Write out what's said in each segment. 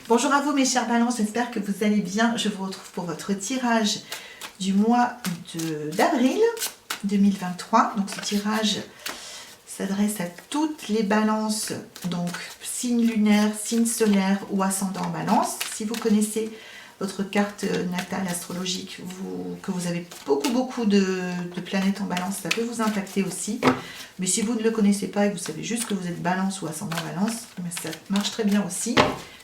Bonjour à vous mes chers balances, j'espère que vous allez bien. Je vous retrouve pour votre tirage du mois d'avril 2023. Donc ce tirage s'adresse à toutes les balances, donc signe lunaire, signe solaire ou ascendant en balance. Si vous connaissez votre carte natale astrologique, que vous avez beaucoup de planètes en balance, ça peut vous impacter aussi. Mais si vous ne le connaissez pas et que vous savez juste que vous êtes balance ou ascendant balance, ça marche très bien aussi.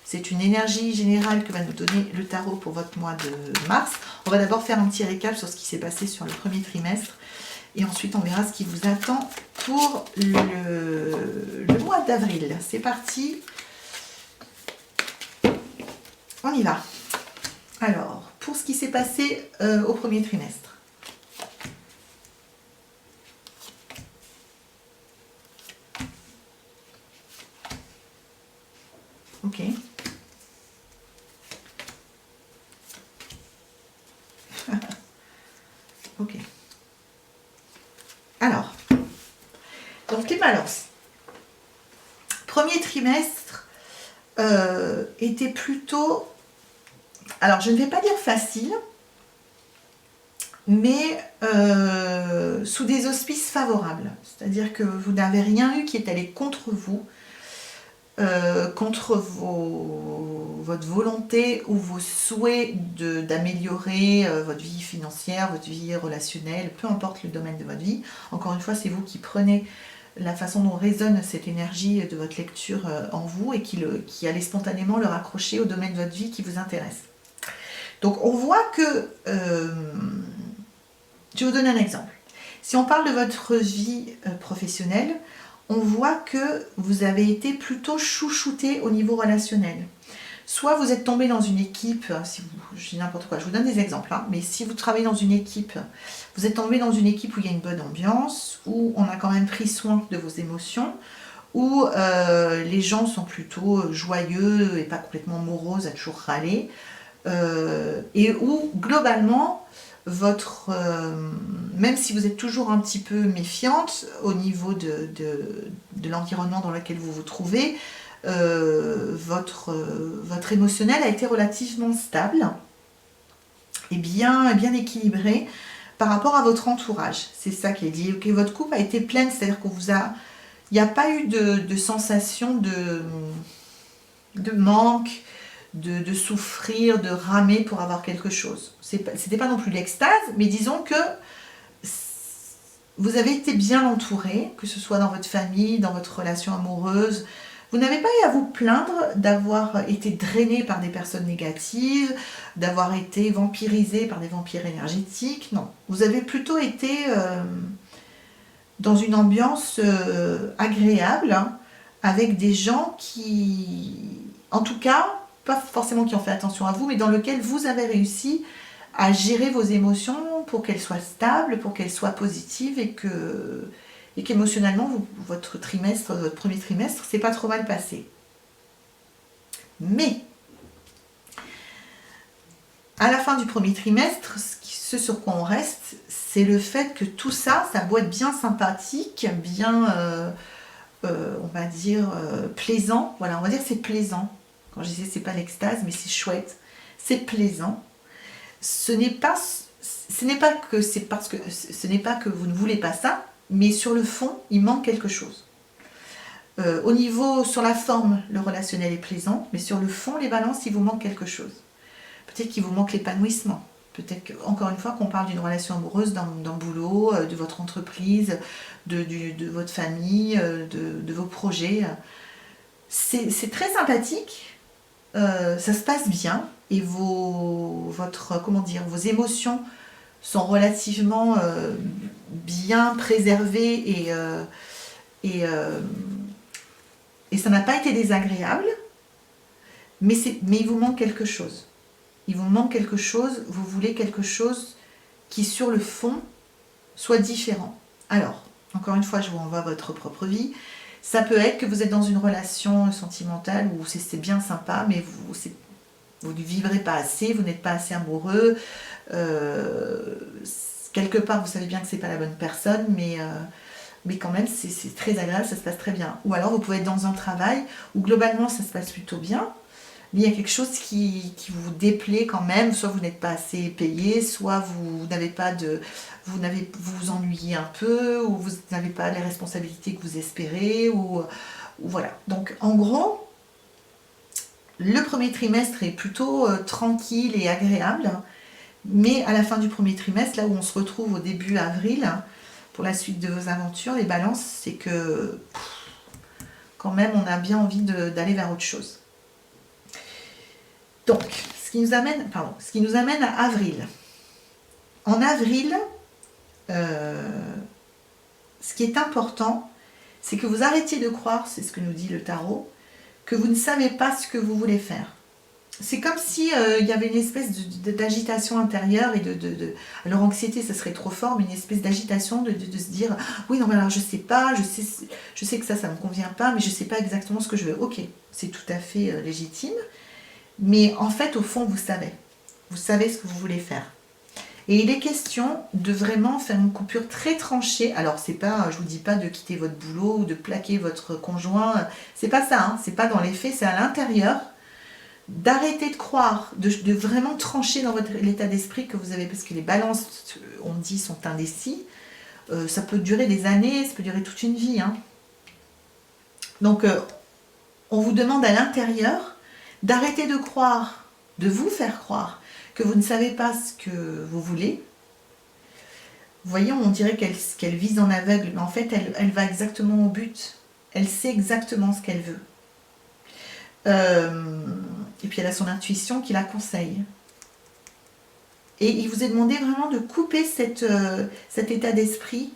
C'est une énergie générale que va nous donner le tarot pour votre mois de mars. On va d'abord faire un petit récap sur ce qui s'est passé sur le premier trimestre. Et ensuite, on verra ce qui vous attend pour le mois d'avril. C'est parti. On y va. Alors, pour ce qui s'est passé au premier trimestre. Ok. Ok. Alors, donc les balances. Premier trimestre était plutôt, alors je ne vais pas dire facile, mais sous des auspices favorables. C'est-à-dire que vous n'avez rien eu qui est allé contre vous, contre votre volonté ou vos souhaits d'améliorer votre vie financière, votre vie relationnelle, peu importe le domaine de votre vie. Encore une fois, c'est vous qui prenez la façon dont résonne cette énergie de votre lecture en vous et qui allez spontanément le raccrocher au domaine de votre vie qui vous intéresse. Donc on voit que, je vais vous donner un exemple. Si on parle de votre vie professionnelle, on voit que vous avez été plutôt chouchouté au niveau relationnel. Soit vous êtes tombé dans une équipe, je dis n'importe quoi, je vous donne des exemples, hein, mais si vous travaillez dans une équipe, vous êtes tombé dans une équipe où il y a une bonne ambiance, où on a quand même pris soin de vos émotions, où les gens sont plutôt joyeux et pas complètement moroses à toujours râler, et où globalement, même si vous êtes toujours un petit peu méfiante au niveau de l'environnement dans lequel vous vous trouvez, votre émotionnel a été relativement stable et bien équilibré par rapport à votre entourage. C'est ça qui est dit. Okay, votre coupe a été pleine, c'est-à-dire qu'il n'y a pas eu de sensation de manque, de souffrir, de ramer pour avoir quelque chose. C'était pas non plus l'extase, mais disons que vous avez été bien entouré, que ce soit dans votre famille, dans votre relation amoureuse. Vous n'avez pas eu à vous plaindre d'avoir été drainé par des personnes négatives, d'avoir été vampirisé par des vampires énergétiques. Non, vous avez plutôt été dans une ambiance agréable, hein, avec des gens qui, en tout cas, pas forcément qui ont fait attention à vous, mais dans lequel vous avez réussi à gérer vos émotions pour qu'elles soient stables, pour qu'elles soient positives et qu'émotionnellement, votre premier trimestre, c'est pas trop mal passé. Mais, à la fin du premier trimestre, ce sur quoi on reste, c'est le fait que tout ça, ça doit être bien sympathique, bien, on va dire, plaisant. Voilà, on va dire que c'est plaisant. Quand je disais c'est pas l'extase, mais c'est chouette, c'est plaisant. Ce n'est pas que vous ne voulez pas ça, mais sur le fond, il manque quelque chose. Sur la forme, le relationnel est plaisant, mais sur le fond, les balances, il vous manque quelque chose. Peut-être qu'il vous manque l'épanouissement. Peut-être encore une fois qu'on parle d'une relation amoureuse dans le boulot, de votre entreprise, de votre famille, de vos projets. C'est très sympathique. Ça se passe bien et vos émotions sont relativement bien préservées et ça n'a pas été désagréable, mais il vous manque quelque chose. Il vous manque quelque chose, vous voulez quelque chose qui sur le fond soit différent. Alors, encore une fois, je vous renvoie à votre propre vie. Ça peut être que vous êtes dans une relation sentimentale où c'est bien sympa, mais vous ne vibrez pas assez, vous n'êtes pas assez amoureux. Quelque part, vous savez bien que c'est pas la bonne personne, mais quand même, c'est très agréable, ça se passe très bien. Ou alors, vous pouvez être dans un travail où globalement, ça se passe plutôt bien, mais il y a quelque chose qui vous déplaît quand même, soit vous n'êtes pas assez payé, soit vous n'avez pas de... vous vous ennuyez un peu, ou vous n'avez pas les responsabilités que vous espérez, ou voilà. Donc en gros, le premier trimestre est plutôt tranquille et agréable, mais à la fin du premier trimestre, là où on se retrouve au début avril, pour la suite de vos aventures, les balances, c'est que quand même on a bien envie d'aller vers autre chose. Donc, ce qui nous amène à avril. En avril, ce qui est important, c'est que vous arrêtiez de croire, c'est ce que nous dit le tarot, que vous ne savez pas ce que vous voulez faire. C'est comme si il y avait une espèce d'agitation intérieure et alors anxiété, ça serait trop fort, mais une espèce d'agitation de se dire oui, non, mais alors je sais pas, je sais que ça me convient pas, mais je sais pas exactement ce que je veux. Ok, c'est tout à fait légitime, mais en fait, au fond, vous savez ce que vous voulez faire. Et il est question de vraiment faire une coupure très tranchée. Alors, c'est pas, je vous dis pas de quitter votre boulot ou de plaquer votre conjoint, c'est pas ça, hein, c'est pas dans les faits, c'est à l'intérieur. D'arrêter de croire, de vraiment trancher dans l'état d'esprit que vous avez, parce que les balances, on dit, sont indécis. Ça peut durer des années, ça peut durer toute une vie. Hein. Donc, on vous demande à l'intérieur d'arrêter de croire, de vous faire croire que vous ne savez pas ce que vous voulez. Vous voyez, on dirait qu'elle vise en aveugle, mais en fait, elle va exactement au but. Elle sait exactement ce qu'elle veut. Et puis elle a son intuition qui la conseille. Et il vous est demandé vraiment de couper cet état d'esprit.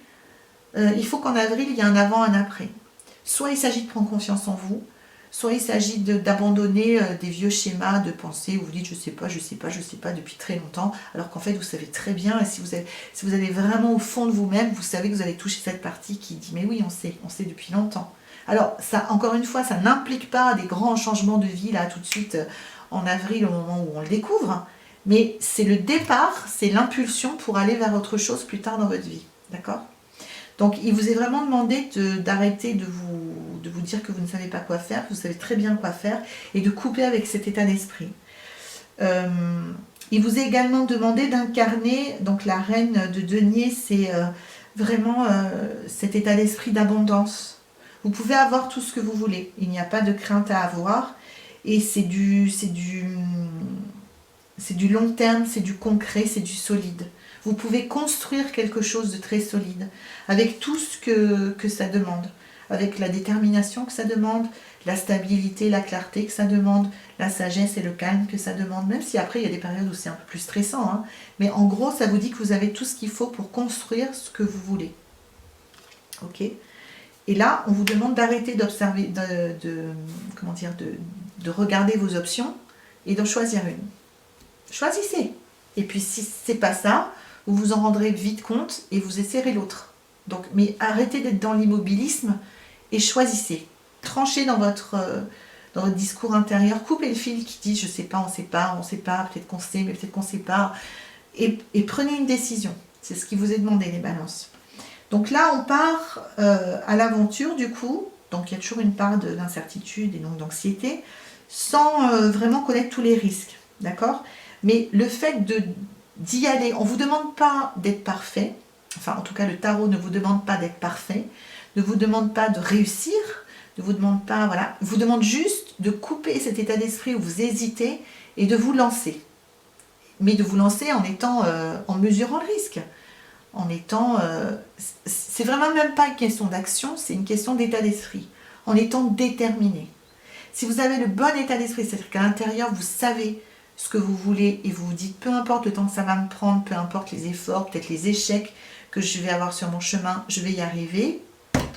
Il faut qu'en avril, il y ait un avant, un après. Soit il s'agit de prendre confiance en vous, soit il s'agit d'abandonner des vieux schémas de pensée où vous dites je sais pas depuis très longtemps, alors qu'en fait vous savez très bien, et si vous allez vraiment au fond de vous-même, vous savez que vous allez toucher cette partie qui dit mais oui, on sait depuis longtemps. Alors, ça, encore une fois, ça n'implique pas des grands changements de vie, là, tout de suite, en avril, au moment où on le découvre, mais c'est le départ, c'est l'impulsion pour aller vers autre chose plus tard dans votre vie, d'accord ? Donc, il vous est vraiment demandé d'arrêter de vous dire que vous ne savez pas quoi faire, vous savez très bien quoi faire, et de couper avec cet état d'esprit. Il vous est également demandé d'incarner, donc la reine de denier, c'est vraiment cet état d'esprit d'abondance. Vous pouvez avoir tout ce que vous voulez. Il n'y a pas de crainte à avoir. Et c'est du long terme, c'est du concret, c'est du solide. Vous pouvez construire quelque chose de très solide avec tout ce que ça demande. Avec la détermination que ça demande, la stabilité, la clarté que ça demande, la sagesse et le calme que ça demande. Même si après, il y a des périodes où c'est un peu plus stressant. Hein. Mais en gros, ça vous dit que vous avez tout ce qu'il faut pour construire ce que vous voulez. Ok ? Et là, on vous demande d'arrêter d'observer, de regarder vos options et d'en choisir une. Choisissez. Et puis si c'est pas ça, vous vous en rendrez vite compte et vous essaierez l'autre. Donc, mais arrêtez d'être dans l'immobilisme et choisissez. Tranchez dans votre discours intérieur, coupez le fil qui dit je sais pas, on sait pas, peut-être qu'on sait, mais peut-être qu'on sait pas. Et prenez une décision. C'est ce qui vous est demandé, les balances. Donc là, on part à l'aventure du coup, donc il y a toujours une part d'incertitude et donc d'anxiété, sans vraiment connaître tous les risques, d'accord ? Mais le fait d'y aller, on ne vous demande pas d'être parfait, enfin en tout cas le tarot ne vous demande pas d'être parfait, ne vous demande pas de réussir, ne vous demande pas, voilà, vous demande juste de couper cet état d'esprit où vous hésitez et de vous lancer. Mais de vous lancer en mesurant le risque. En étant, c'est vraiment même pas une question d'action, c'est une question d'état d'esprit, en étant déterminé. Si vous avez le bon état d'esprit, c'est-à-dire qu'à l'intérieur, vous savez ce que vous voulez et vous vous dites, peu importe le temps que ça va me prendre, peu importe les efforts, peut-être les échecs que je vais avoir sur mon chemin, je vais y arriver.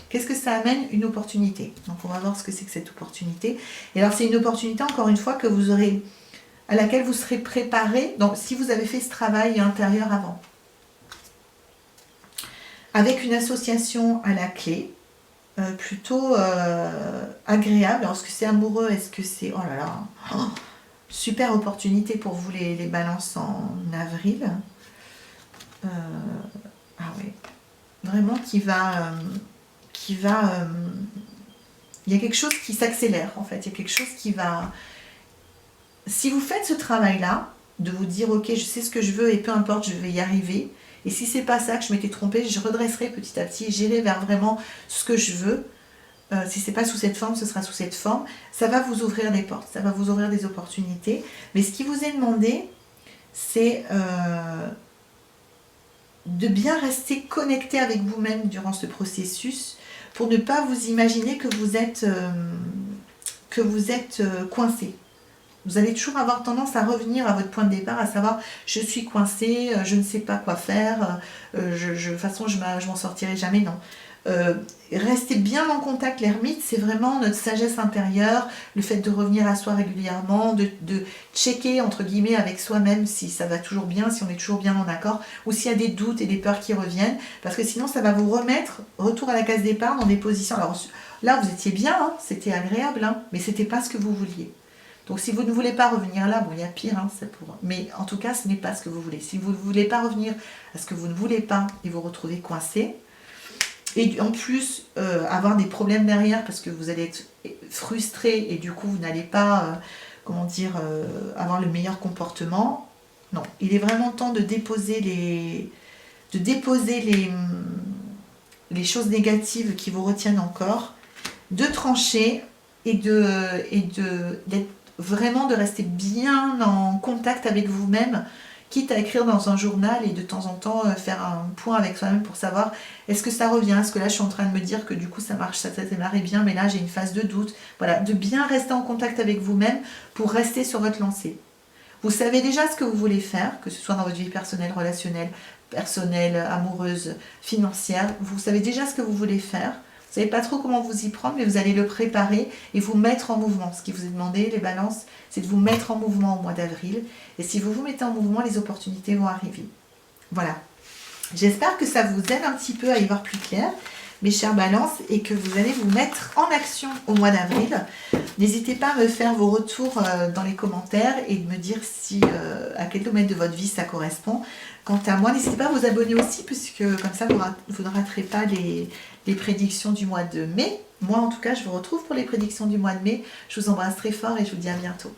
Qu'est-ce que ça amène ? Une opportunité. Donc on va voir ce que c'est que cette opportunité. Et alors c'est une opportunité, encore une fois, à laquelle vous serez préparé, donc si vous avez fait ce travail intérieur avant. Avec une association à la clé, plutôt agréable. Alors, est-ce que c'est amoureux ? Est-ce que c'est... Oh là là, super opportunité pour vous les balances en avril. Ah oui, vraiment il y a quelque chose qui s'accélère en fait. Il y a quelque chose qui va si vous faites ce travail-là, de vous dire, ok, je sais ce que je veux et peu importe, je vais y arriver. Et si c'est pas ça, que je m'étais trompée, je redresserai petit à petit, j'irai vers vraiment ce que je veux. Si c'est pas sous cette forme, ce sera sous cette forme. Ça va vous ouvrir des portes, ça va vous ouvrir des opportunités. Mais ce qui vous est demandé, c'est de bien rester connecté avec vous-même durant ce processus pour ne pas vous imaginer que vous êtes coincé. Vous allez toujours avoir tendance à revenir à votre point de départ, à savoir je suis coincé, je ne sais pas quoi faire, de toute façon je m'en sortirai jamais, non. Rester bien en contact, l'ermite, c'est vraiment notre sagesse intérieure, le fait de revenir à soi régulièrement, de checker entre guillemets avec soi-même si ça va toujours bien, si on est toujours bien en accord, ou s'il y a des doutes et des peurs qui reviennent, parce que sinon ça va vous remettre, retour à la case départ, dans des positions. Alors là vous étiez bien, hein, c'était agréable, hein, mais c'était pas ce que vous vouliez. Donc si vous ne voulez pas revenir là, bon il y a pire, hein, mais en tout cas ce n'est pas ce que vous voulez. Si vous ne voulez pas revenir à ce que vous ne voulez pas et vous retrouvez coincé, et en plus avoir des problèmes derrière parce que vous allez être frustré et du coup vous n'allez pas, avoir le meilleur comportement, non. Il est vraiment temps de déposer les choses négatives qui vous retiennent encore, de trancher et d'être vraiment de rester bien en contact avec vous-même, quitte à écrire dans un journal et de temps en temps faire un point avec soi-même pour savoir est-ce que ça revient, est-ce que là je suis en train de me dire que du coup ça marche, ça démarrait bien, mais là j'ai une phase de doute. Voilà, de bien rester en contact avec vous-même pour rester sur votre lancée. Vous savez déjà ce que vous voulez faire, que ce soit dans votre vie personnelle, relationnelle, amoureuse, financière. Vous savez déjà ce que vous voulez faire. Vous ne savez pas trop comment vous y prendre, mais vous allez le préparer et vous mettre en mouvement. Ce qui vous est demandé, les balances, c'est de vous mettre en mouvement au mois d'avril. Et si vous vous mettez en mouvement, les opportunités vont arriver. Voilà. J'espère que ça vous aide un petit peu à y voir plus clair, mes chères balances, et que vous allez vous mettre en action au mois d'avril. N'hésitez pas à me faire vos retours dans les commentaires et de me dire à quel domaine de votre vie ça correspond. Quant à moi, n'hésitez pas à vous abonner aussi, puisque comme ça, vous ne raterez pas les prédictions du mois de mai. Moi, en tout cas, je vous retrouve pour les prédictions du mois de mai. Je vous embrasse très fort et je vous dis à bientôt.